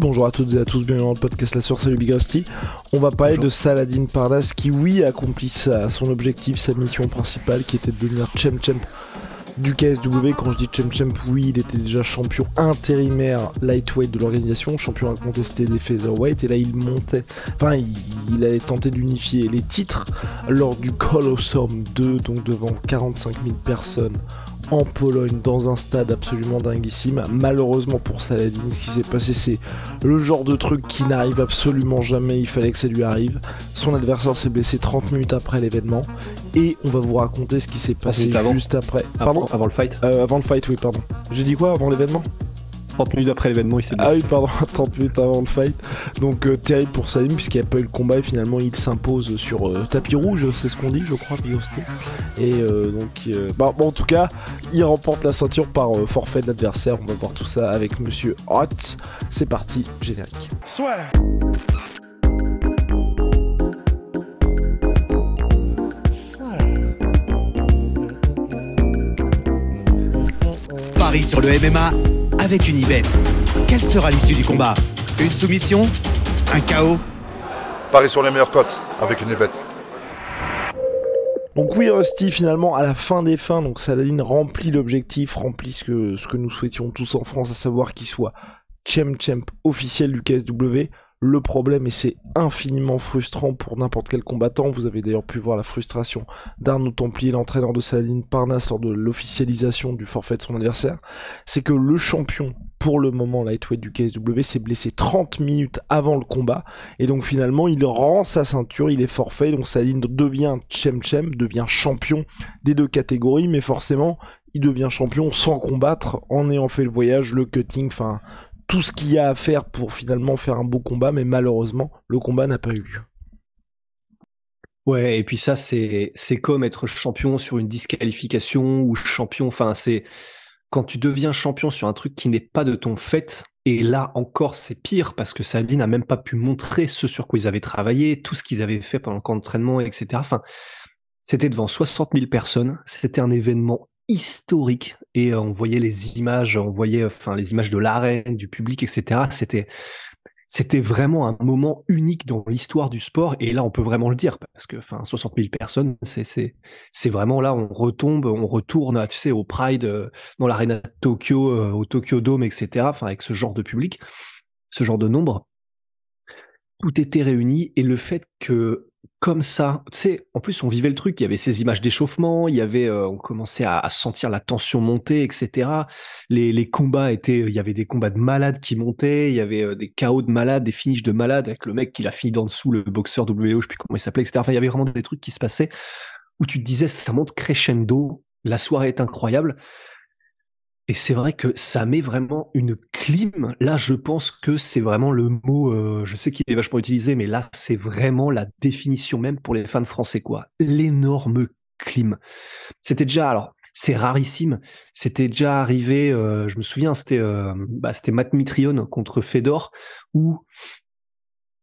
Bonjour à toutes et à tous, bienvenue dans le podcast La Source, salut Big Rusty. On va parler de Saladin Parnasse qui, oui, accomplit son objectif, sa mission principale qui était de devenir champ du KSW. Quand je dis champ, oui, il était déjà champion intérimaire lightweight de l'organisation, champion incontesté des featherweight, et là il montait, il allait tenter d'unifier les titres lors du Colosseum 2, donc devant 45 000 personnes en Pologne, dans un stade absolument dinguissime. Malheureusement pour Saladin, ce qui s'est passé, c'est le genre de truc qui n'arrive absolument jamais, il fallait que ça lui arrive. Son adversaire s'est blessé 30 minutes après l'événement, et on va vous raconter ce qui s'est passé juste après. Pardon, avant le fight. Avant le fight, oui, pardon. J'ai dit quoi avant l'événement? 30 minutes après l'événement, il s'est blessé. Ah oui, pardon, 30 minutes avant le fight. Donc terrible pour Saladin, puisqu'il n'y a pas eu le combat, et finalement il s'impose sur tapis rouge, c'est ce qu'on dit, je crois, Big Rusty. Et en tout cas, il remporte la ceinture par forfait d'adversaire. On va voir tout ça avec Monsieur Hot. C'est parti, générique. Soit. Paris sur le MMA avec Unibet. Quelle sera l'issue du combat? Une soumission? Un KO? Paris sur les meilleures cotes avec Unibet. Donc oui, Rusty, finalement, à la fin des fins, donc Saladin remplit l'objectif, remplit ce que nous souhaitions tous en France, à savoir qu'il soit champ officiel du KSW. Le problème, et c'est infiniment frustrant pour n'importe quel combattant, vous avez d'ailleurs pu voir la frustration d'Arnaud Templier, l'entraîneur de Saladin Parnasse, lors de l'officialisation du forfait de son adversaire, c'est que le champion, pour le moment lightweight du KSW, s'est blessé 30 minutes avant le combat, et donc finalement il rend sa ceinture, il est forfait, donc Saladin devient champ, devient champion des deux catégories, mais forcément il devient champion sans combattre, en ayant fait le voyage, le cutting, tout ce qu'il y a à faire pour finalement faire un beau combat, mais malheureusement, le combat n'a pas eu lieu. Ouais, et puis ça, c'est comme être champion sur une disqualification ou champion, c'est quand tu deviens champion sur un truc qui n'est pas de ton fait, et là encore, c'est pire, parce que Saladin n'a même pas pu montrer ce sur quoi ils avaient travaillé, tout ce qu'ils avaient fait pendant le camp d'entraînement, etc. C'était devant 60 000 personnes, c'était un événement historique, et on voyait les images, les images de l'arène, du public, etc. C'était vraiment un moment unique dans l'histoire du sport, et là on peut vraiment le dire, parce que 60 000 personnes, c'est vraiment là, on retourne, tu sais, au Pride, dans l'arène de Tokyo, au Tokyo Dome, etc. Avec ce genre de public, ce genre de nombre, tout était réuni, et le fait que comme ça, tu sais, en plus on vivait le truc, il y avait ces images d'échauffement, il y avait, on commençait à sentir la tension monter, etc. Les combats il y avait des combats de malades qui montaient, il y avait des KO de malades, des finishes de malades, avec le mec qui l'a fini d'en dessous, le boxeur WO, je sais plus comment il s'appelait, etc. Il y avait vraiment des trucs qui se passaient, où tu te disais, ça monte crescendo, la soirée est incroyable. Et c'est vrai que ça met vraiment une clim. Là, je pense que c'est vraiment le mot, je sais qu'il est vachement utilisé, mais là, c'est vraiment la définition même pour les fans français, quoi. L'énorme clim. C'était déjà, alors, c'est rarissime. C'était déjà arrivé, je me souviens, c'était Matt Mitrione contre Fedor, où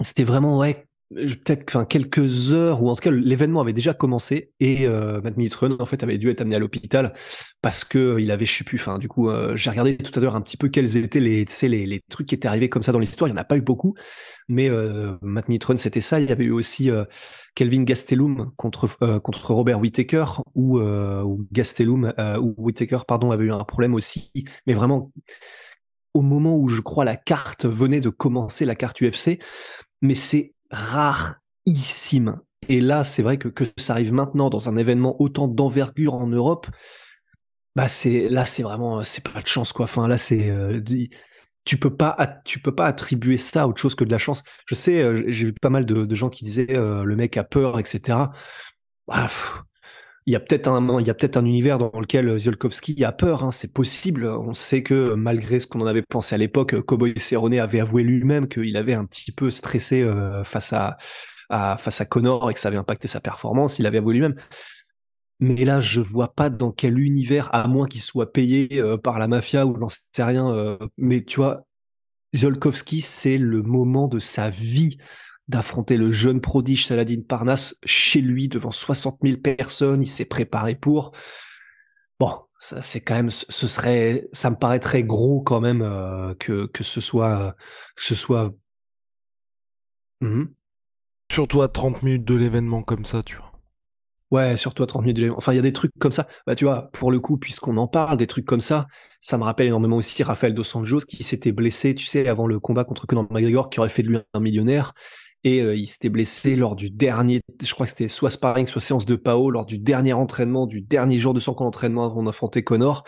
c'était vraiment, peut-être quelques heures, ou en tout cas l'événement avait déjà commencé, et Matt Mitrione en fait avait dû être amené à l'hôpital parce que il avait, je sais plus, du coup j'ai regardé tout à l'heure un petit peu quels étaient les trucs qui étaient arrivés comme ça dans l'histoire. Il y en a pas eu beaucoup, mais Matt Mitrione c'était ça. Il y avait eu aussi Kelvin Gastelum contre Robert Whittaker, où Gastelum ou Whittaker pardon avait eu un problème aussi, mais vraiment au moment où je crois la carte venait de commencer, la carte UFC, mais c'est rarissime. Et là, c'est vrai que ça arrive maintenant dans un événement autant d'envergure en Europe, c'est vraiment, c'est pas de chance, quoi. Là, tu peux pas attribuer ça à autre chose que de la chance. Je sais, j'ai vu pas mal de gens qui disaient le mec a peur, etc. Il y a peut-être un univers dans lequel Ziolkowski a peur, hein, c'est possible. On sait que malgré ce qu'on en avait pensé à l'époque, Cowboy Cerrone avait avoué lui-même qu'il avait un petit peu stressé face à Conor, et que ça avait impacté sa performance. Il avait avoué lui-même. Mais là, je vois pas dans quel univers, à moins qu'il soit payé par la mafia ou j'en sais rien. Mais tu vois, Ziolkowski, c'est le moment de sa vie d'affronter le jeune prodige Saladin Parnasse chez lui devant 60 000 personnes. Il s'est préparé pour. Bon, ça c'est quand même, ça me paraît très gros quand même que ce soit, Mhm. Surtout à 30 minutes de l'événement comme ça, tu vois. Ouais, surtout à 30 minutes de l'événement. Enfin, il y a des trucs comme ça. Bah, tu vois, pour le coup, puisqu'on en parle, des trucs comme ça me rappelle énormément aussi Rafael dos Anjos qui s'était blessé, tu sais, avant le combat contre Conor McGregor, qui aurait fait de lui un millionnaire. Et il s'était blessé lors du dernier, je crois que c'était soit sparring, soit séance de PAO, lors du dernier entraînement, du dernier jour de son camp d'entraînement avant d'affronter Conor.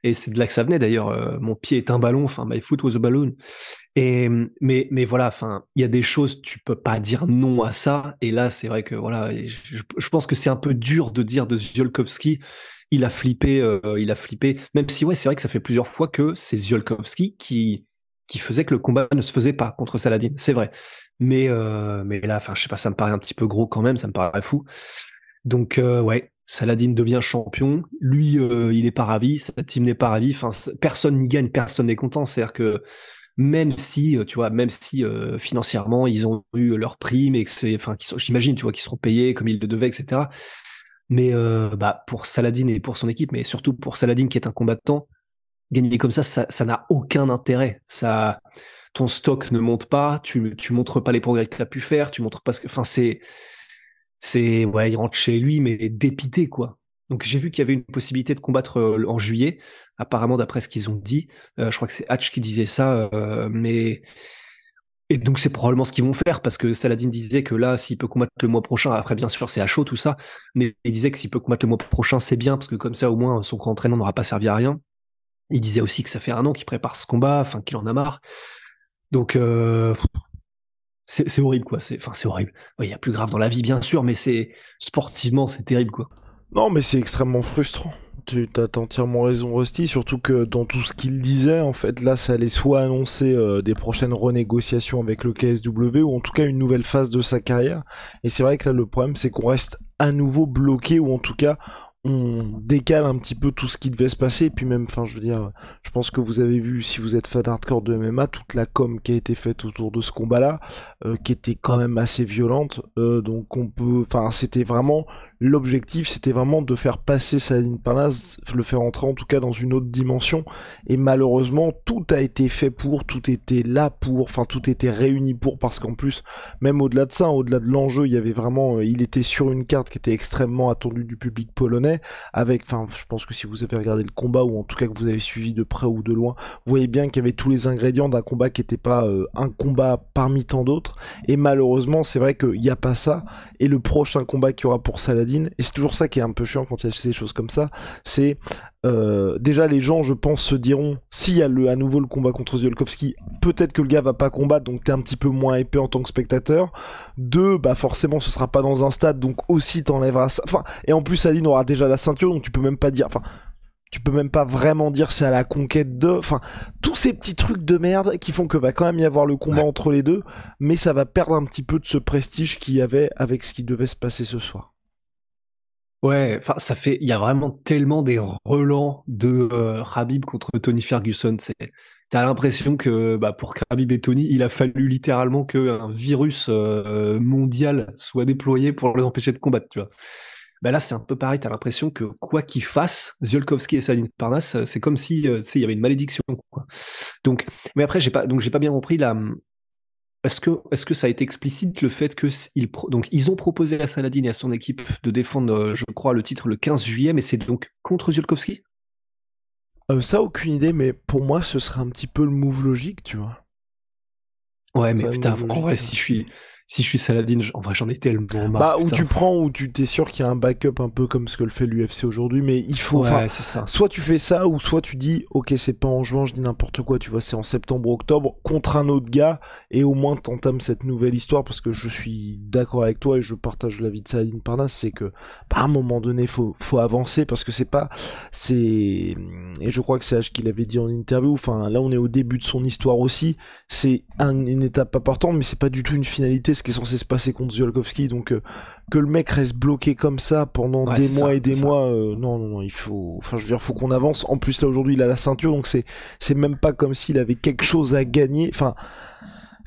Et c'est de là que ça venait d'ailleurs. Mon pied est un ballon, enfin, my foot was a balloon. Et mais voilà, enfin, il y a des choses tu peux pas dire non à ça. Et là, c'est vrai que voilà, et je pense que c'est un peu dur de dire de Ziolkowski. Il a flippé. Même si ouais, c'est vrai que ça fait plusieurs fois que c'est Ziolkowski qui faisait que le combat ne se faisait pas contre Saladin. C'est vrai. Mais là, enfin, je sais pas, ça me paraît un petit peu gros quand même. Ça me paraît fou. Donc ouais. Saladin devient champion, lui il n'est pas ravi, sa team n'est pas ravi, enfin personne n'y gagne, personne n'est content, c'est-à-dire que même si tu vois, même si financièrement ils ont eu leur prime et que c'est, enfin j'imagine tu vois qu'ils seront payés comme ils le devaient, etc. Mais bah pour Saladin et pour son équipe, mais surtout pour Saladin qui est un combattant, gagner comme ça n'a aucun intérêt. Ça, ton stock ne monte pas, tu montres pas les progrès que tu as pu faire, tu montres pas ce que, enfin c'est ouais, il rentre chez lui mais dépité quoi. Donc j'ai vu qu'il y avait une possibilité de combattre en juillet, apparemment d'après ce qu'ils ont dit. Je crois que c'est Hatch qui disait ça, mais et donc c'est probablement ce qu'ils vont faire parce que Saladin disait que là s'il peut combattre le mois prochain, après bien sûr c'est à chaud tout ça, mais il disait que s'il peut combattre le mois prochain c'est bien parce que comme ça au moins son grand entraînement n'aura pas servi à rien. Il disait aussi que ça fait 1 an qu'il prépare ce combat, enfin qu'il en a marre. Donc c'est horrible quoi, c'est horrible. Il y a plus grave dans la vie bien sûr, mais c'est sportivement c'est terrible quoi. Non, mais c'est extrêmement frustrant. Tu as entièrement raison, Rusty, surtout que dans tout ce qu'il disait, en fait, là, ça allait soit annoncer des prochaines renégociations avec le KSW, ou en tout cas une nouvelle phase de sa carrière. Et c'est vrai que là, le problème, c'est qu'on reste à nouveau bloqué, ou en tout cas, on décale un petit peu tout ce qui devait se passer. Et puis même, enfin, je veux dire, je pense que vous avez vu, si vous êtes fan hardcore de MMA, toute la com qui a été faite autour de ce combat-là, qui était quand même assez violente. Donc on peut, enfin, c'était vraiment l'objectif, c'était vraiment de faire passer Saladin Parnasse, le faire entrer en tout cas dans une autre dimension. Et malheureusement, tout a été fait pour, tout était là pour, enfin, tout était réuni pour, parce qu'en plus, même au-delà de ça, au-delà de l'enjeu, il y avait vraiment, il était sur une carte qui était extrêmement attendue du public polonais, avec, enfin, je pense que si vous avez regardé le combat, ou en tout cas que vous avez suivi de près ou de loin, vous voyez bien qu'il y avait tous les ingrédients d'un combat qui n'était pas un combat parmi tant d'autres. Et malheureusement, c'est vrai qu'il n'y a pas ça. Et le prochain combat qu'il y aura pour Saladin, et c'est toujours ça qui est un peu chiant quand il y a ces choses comme ça, c'est déjà les gens, je pense, se diront, s'il y a à nouveau le combat contre Ziolkowski, peut-être que le gars va pas combattre, donc t'es un petit peu moins épais en tant que spectateur. Deux, bah forcément ce sera pas dans un stade, donc aussi t'enlèveras ça. Enfin, et en plus Saladin aura déjà la ceinture, donc tu peux même pas dire, enfin, tu peux même pas vraiment dire c'est à la conquête de, enfin, tous ces petits trucs de merde qui font que va quand même y avoir le combat entre les deux, mais ça va perdre un petit peu de ce prestige qu'il y avait avec ce qui devait se passer ce soir. Ouais, enfin il y a vraiment tellement des relents de Khabib contre Tony Ferguson. T'as l'impression que bah, pour Khabib et Tony, il a fallu littéralement qu'un virus mondial soit déployé pour les empêcher de combattre, tu vois. Bah là, c'est un peu pareil. T'as l'impression que quoi qu'ils fassent, Ziolkowski et Saladin Parnasse, c'est comme si, tu sais, il y avait une malédiction, quoi. Donc, mais après, j'ai pas bien compris la. Est-ce que ça a été explicite le fait que donc ils ont proposé à Saladin et à son équipe de défendre, je crois, le titre le 15 juillet, mais c'est donc contre Ziolkowski? Ça, aucune idée, mais pour moi, ce serait un petit peu le move logique, tu vois. Ouais, mais Ouais, putain, move en vrai, logique. si je suis Saladin, en vrai, j'en ai tellement marre. Bah, où Putain. tu prends, où tu t'es sûr qu'il y a un backup un peu comme ce que le fait l'UFC aujourd'hui, mais il faut, enfin, Ouais, c'est ça. soit tu fais ça, ou soit tu dis, ok, c'est pas en juin, je dis n'importe quoi, tu vois, c'est en septembre, octobre, contre un autre gars, et au moins t'entames cette nouvelle histoire, parce que je suis d'accord avec toi, et je partage l'avis de Saladin Parnasse, c'est que, bah, à un moment donné, faut avancer, parce que c'est pas, et je crois que c'est H qui l'avait dit en interview, enfin, là, on est au début de son histoire aussi, c'est une étape importante, mais c'est pas du tout une finalité, ce qui est censé se passer contre Ziolkowski, donc que le mec reste bloqué comme ça pendant Ouais, des c'est mois ça, et des c'est ça. mois, non, il faut, enfin je veux dire, faut qu'on avance. En plus là aujourd'hui il a la ceinture, donc c'est même pas comme s'il avait quelque chose à gagner. Enfin,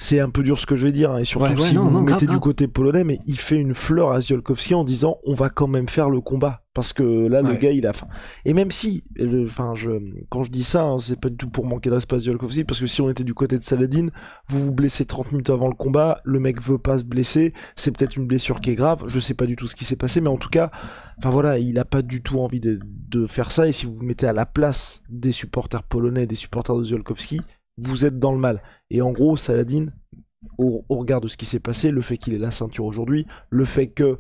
C'est un peu dur ce que je vais dire, hein, et surtout si vous vous mettez du côté polonais, mais il fait une fleur à Ziolkowski en disant on va quand même faire le combat. Parce que là, le gars, il a faim. Et même si, quand je dis ça, hein, c'est pas du tout pour manquer de respect à Ziolkowski, parce que si on était du côté de Saladin, vous vous blessez 30 minutes avant le combat, le mec veut pas se blesser, c'est peut-être une blessure qui est grave, je sais pas du tout ce qui s'est passé, mais en tout cas, il a pas du tout envie de faire ça, et si vous vous mettez à la place des supporters polonais, des supporters de Ziolkowski, vous êtes dans le mal. Et en gros, Saladin, au regard de ce qui s'est passé, le fait qu'il ait la ceinture aujourd'hui, le fait que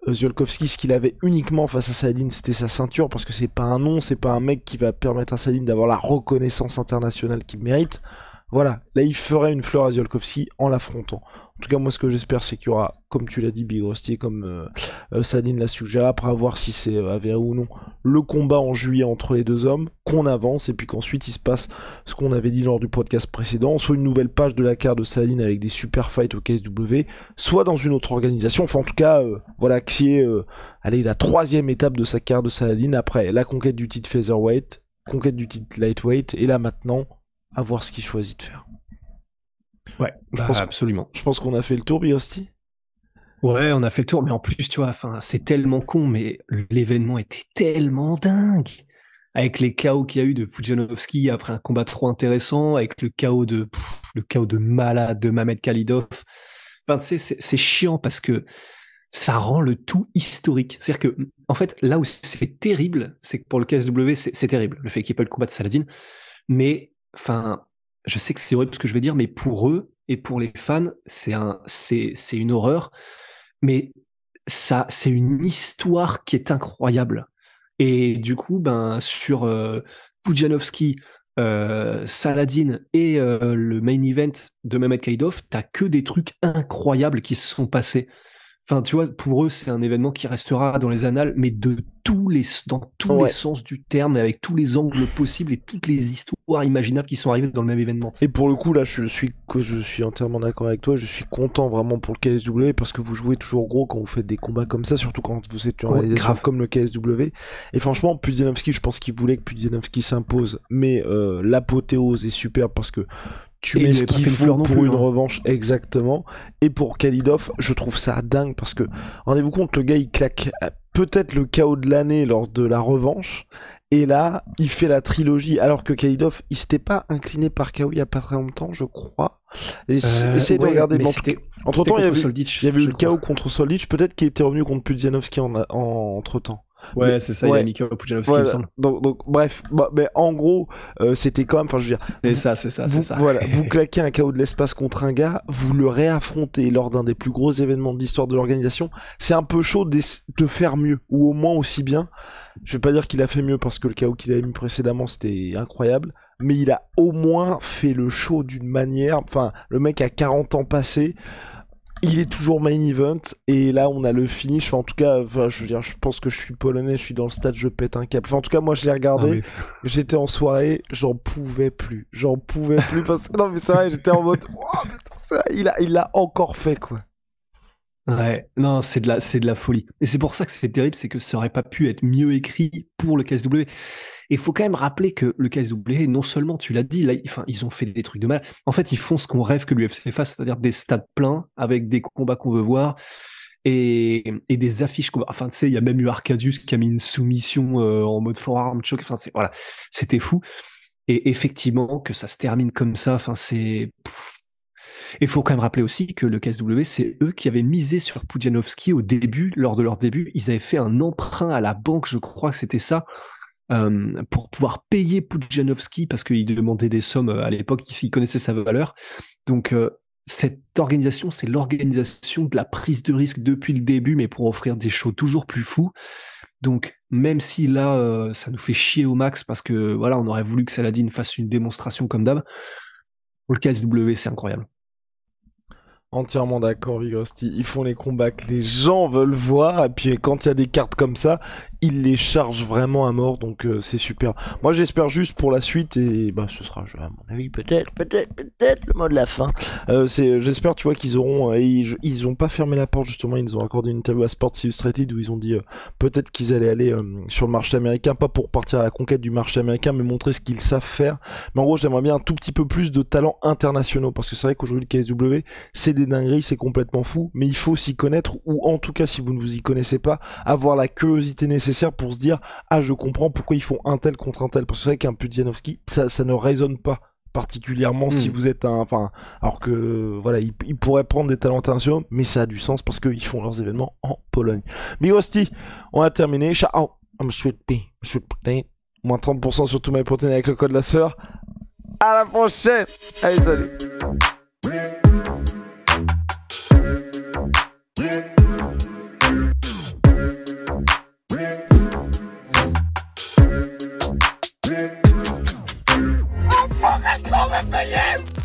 Ziolkowski, ce qu'il avait uniquement face à Saladin, c'était sa ceinture, parce que c'est pas un nom, c'est pas un mec qui va permettre à Saladin d'avoir la reconnaissance internationale qu'il mérite. Voilà, là il ferait une fleur à Ziolkowski en l'affrontant. En tout cas, moi ce que j'espère, c'est qu'il y aura, comme tu l'as dit, Big Rusty, comme Saladin l'a suggéré, après à voir si c'est avéré ou non, le combat en juillet entre les deux hommes, qu'on avance, et puis qu'ensuite il se passe ce qu'on avait dit lors du podcast précédent, soit une nouvelle page de la carte de Saladin avec des super fights au KSW, soit dans une autre organisation, enfin en tout cas, qui est la 3e étape de sa carte de Saladin, après la conquête du titre featherweight, conquête du titre lightweight, et là maintenant, à voir ce qu'il choisit de faire. Ouais, absolument. Je pense qu'on a fait le tour, Biosti. Ouais, on a fait le tour, mais en plus, tu vois, c'est tellement con, mais l'événement était tellement dingue. Avec les KO qu'il y a eu de Pudzianowski après un combat trop intéressant, avec le KO de malade de Mamed Khalidov. Enfin, tu sais, c'est chiant parce que ça rend le tout historique. C'est-à-dire que, en fait, là où c'est terrible, c'est que pour le KSW, c'est terrible, le fait qu'il n'y ait pas eu le combat de Saladin. Mais, je sais que c'est horrible ce que je vais dire, mais pour eux et pour les fans, c'est une horreur. Mais ça, c'est une histoire qui est incroyable. Et du coup, sur Pudzianowski, Saladin et le main event de Mamed Khalidov, t'as que des trucs incroyables qui se sont passés. Enfin, tu vois, pour eux, c'est un événement qui restera dans les annales, mais dans tous les sens du terme, avec tous les angles possibles et toutes les histoires imaginables qui sont arrivées dans le même événement. Et pour le coup, là, je suis entièrement d'accord avec toi. Je suis content vraiment pour le KSW parce que vous jouez toujours gros quand vous faites des combats comme ça, surtout quand vous êtes une organisation comme le KSW. Et franchement, Pudzianowski, je pense qu'il voulait que Pudzianowski s'impose, mais l'apothéose est superbe parce que tu mets ce qu'il faut pour une revanche, exactement. Et pour Khalidov, je trouve ça dingue parce que, rendez-vous compte, le gars il claque peut-être le KO de l'année lors de la revanche. Et là, il fait la trilogie, alors que Khalidov, il s'était pas incliné par KO il y a pas très longtemps, je crois. Essayez de regarder. Entre temps, il y avait eu le KO contre Soldic, peut-être qu'il était revenu contre Pudzianowski entre temps. Ouais, mais, c'est ça, il y a Mikhail Pudzianowski, il me semble. Donc bref, mais en gros, c'était quand même, enfin je veux dire... C'est ça. Voilà, vous claquez un KO de l'espace contre un gars, vous le réaffrontez lors d'un des plus gros événements de l'histoire de l'organisation, c'est un peu chaud de faire mieux, ou au moins aussi bien. Je vais pas dire qu'il a fait mieux parce que le KO qu'il avait mis précédemment c'était incroyable, mais il a au moins fait le show d'une manière, enfin le mec a 40 ans passés, il est toujours main event, et là on a le finish, enfin, en tout cas, je veux dire, je pense que je suis polonais, je suis dans le stade, je pète un câble. Enfin, en tout cas, moi je l'ai regardé, j'étais en soirée, j'en pouvais plus parce que, non mais c'est vrai, j'étais en mode, oh, putain, il l'a encore fait, quoi. Ouais, non, c'est de la folie. Et c'est pour ça que c'est terrible, c'est que ça aurait pas pu être mieux écrit pour le KSW. Et il faut quand même rappeler que le KSW, non seulement, tu l'as dit, là, ils ont fait des trucs de mal. En fait, ils font ce qu'on rêve que l'UFC fasse, c'est-à-dire des stades pleins avec des combats qu'on veut voir et des affiches qu'on veut. Enfin, tu sais, il y a même eu Arcadius qui a mis une soumission en mode forearm choke. Enfin, voilà, c'était fou. Et effectivement, que ça se termine comme ça, enfin, c'est... Il faut quand même rappeler aussi que le KSW, c'est eux qui avaient misé sur Pudzianowski au début, lors de leur début. Ils avaient fait un emprunt à la banque, je crois que c'était ça, pour pouvoir payer Pudzianowski parce qu'ils demandaient des sommes à l'époque, ils connaissaient sa valeur. Donc, cette organisation, c'est l'organisation de la prise de risque depuis le début, mais pour offrir des shows toujours plus fous. Donc, même si là, ça nous fait chier au max parce que, voilà, on aurait voulu que Saladin fasse une démonstration comme d'hab, pour le KSW, c'est incroyable. Entièrement d'accord, Vigosti. Ils font les combats que les gens veulent voir, et puis quand il y a des cartes comme ça, il les charge vraiment à mort, donc c'est super. Moi j'espère juste pour la suite, et bah ce sera à mon avis peut-être le mot de la fin. J'espère, tu vois, qu'ils auront, ils ont pas fermé la porte justement, ils nous ont accordé une interview à Sports Illustrated où ils ont dit peut-être qu'ils allaient aller sur le marché américain, pas pour partir à la conquête du marché américain, mais montrer ce qu'ils savent faire. Mais en gros j'aimerais bien un tout petit peu plus de talents internationaux, parce que c'est vrai qu'aujourd'hui le KSW c'est des dingueries, c'est complètement fou, mais il faut s'y connaître, ou en tout cas si vous ne vous y connaissez pas, avoir la curiosité nécessaire pour se dire ah je comprends pourquoi ils font un tel contre un tel, parce que c'est vrai qu'un Pudzianowski ça ne résonne pas particulièrement si vous êtes alors que voilà, ils pourraient prendre des talents internationaux, mais ça a du sens parce qu'ils font leurs événements en Pologne. Big Rusty, on a terminé. Ciao, I'm sweet pea, moins 30% sur tout my protein avec le code la sœur. À la prochaine. Allez, salut. Fucking come at me, you!